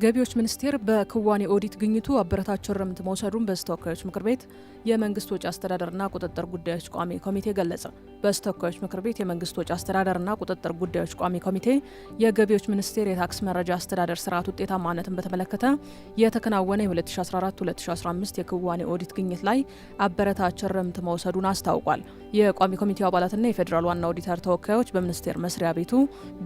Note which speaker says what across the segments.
Speaker 1: ገቢዎች ሚኒስቴር በክዋኔ ኦዲት ግኝቱ አበረታች እርምት መውሰዱን በተወካዮች ምክር ቤት የመንግስት ወጪ አስተዳደርና ቁጥጥር ጉዳዮች ቋሚ ኮሚቴ ገለጸ። በተወካዮች ምክር ቤት የመንግስት ወጪ አስተዳደርና ቁጥጥር ጉዳዮች ቋሚ ኮሚቴ የገቢዎች ሚኒስቴር የታክስ መረጃ አስተዳደር ስርዓት ውጤታማነትን በተመለከተ የተከናወነ የ2014-2015 የክዋኔ ኦዲት ግኝት ላይ አበረታች እርምት መውሰዱን አስታውቋል። የቋሚ ኮሚቴው አባላትና የፌዴራል ዋና ኦዲተር ተወካዮች በሚኒስቴር መስሪያ ቤቱ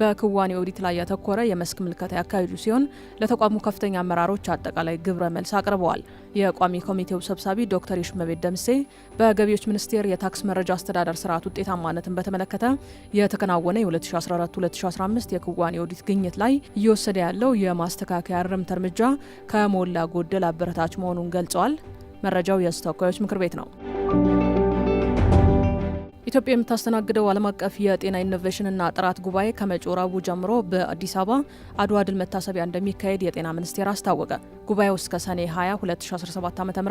Speaker 1: በክዋኔ ኦዲት ላይ ያተኮረ የመስክ ምልከታ ያካሄዱ ሲሆን ለተቋሙ ከፍተኛ አመራሮች አጠቃላይ ግብረ መልስ አቅርበዋል። የቋሚ ኮሚቴው ሰብሳቢ ዶክተር ይሽመቤት ደምሴ በገቢዎች ሚኒስቴር የታክስ መረጃ አስተዳደር ስርዓት ውጤታማነትን በተመለከተ የተከናወነ የ2014-2015 የክዋኔ ኦዲት ግኝት ላይ እየወሰደ ያለው የማስተካከያ እርምት እርምጃ ከሞላ ጎደል አበረታች መሆኑን ገልጸዋል። መረጃው የተወካዮች ምክር ቤት ነው። ኢትዮጵያ የምታስተናግደው ዓለም አቀፍ የጤና ኢኖቬሽንና ጥራት ጉባኤ ከመጪው ረቡዕ ጀምሮ በአዲስ አበባ አድዋ ድል መታሰቢያ እንደሚካሄድ የጤና ሚኒስቴር አስታወቀ። ጉባኤው እስከ ሰኔ 20 2017 ዓ.ም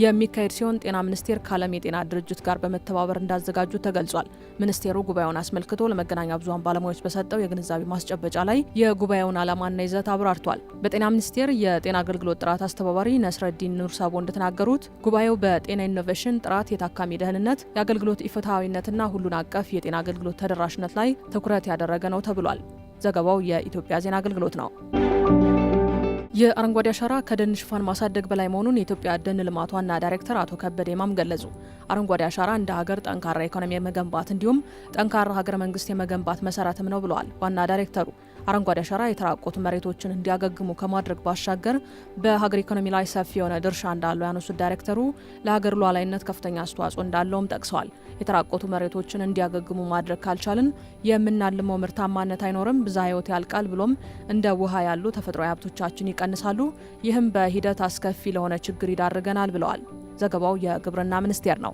Speaker 1: የሚካሄድ ሲሆን ጤና ሚኒስቴር ከዓለም የጤና ድርጅት ጋር በመተባበር እንዳዘጋጁ ተገልጿል። ሚኒስቴሩ ጉባኤውን አስመልክቶ ለመገናኛ ብዙሃን ባለሙያዎች በሰጠው የግንዛቤ ማስጨበጫ ላይ የጉባኤውን ዓላማና ይዘት አብራርቷል። በጤና ሚኒስቴር የጤና አገልግሎት ጥራት አስተባባሪ ነስረዲን ኑርሳቦ እንደተናገሩት ጉባኤው በጤና ኢኖቬሽን ጥራት፣ የታካሚ ደህንነት፣ የአገልግሎት ኢፍትሐዊነትና ሁሉን አቀፍ የጤና አገልግሎት ተደራሽነት ላይ ትኩረት ያደረገ ነው ተብሏል። ዘገባው የኢትዮጵያ ዜና አገልግሎት ነው። የአረንጓዴ አሻራ ከደን ሽፋን ማሳደግ በላይ መሆኑን የኢትዮጵያ ደን ልማት ዋና ዳይሬክተር አቶ ከበደ ይማም ገለጹ። አረንጓዴ አሻራ እንደ ሀገር ጠንካራ ኢኮኖሚ የመገንባት እንዲሁም ጠንካራ ሀገረ መንግስት የመገንባት መሰረትም ነው ብለዋል ዋና ዳይሬክተሩ። አረንጓዴ አሻራ የተራቆቱ መሬቶችን እንዲያገግሙ ከማድረግ ባሻገር በሀገር ኢኮኖሚ ላይ ሰፊ የሆነ ድርሻ እንዳለው ያነሱት ዳይሬክተሩ ለሀገር ሉዓላዊነት ከፍተኛ አስተዋጽኦ እንዳለውም ጠቅሰዋል። የተራቆቱ መሬቶችን እንዲያገግሙ ማድረግ ካልቻልን የምናልመው ምርታማነት አይኖርም፣ ብዝሃ ሕይወት ያልቃል፣ ብሎም እንደ ውሃ ያሉ ተፈጥሯዊ ሀብቶቻችን ይቀንሳሉ። ይህም በሂደት አስከፊ ለሆነ ችግር ይዳርገናል ብለዋል። ዘገባው የግብርና ሚኒስቴር ነው።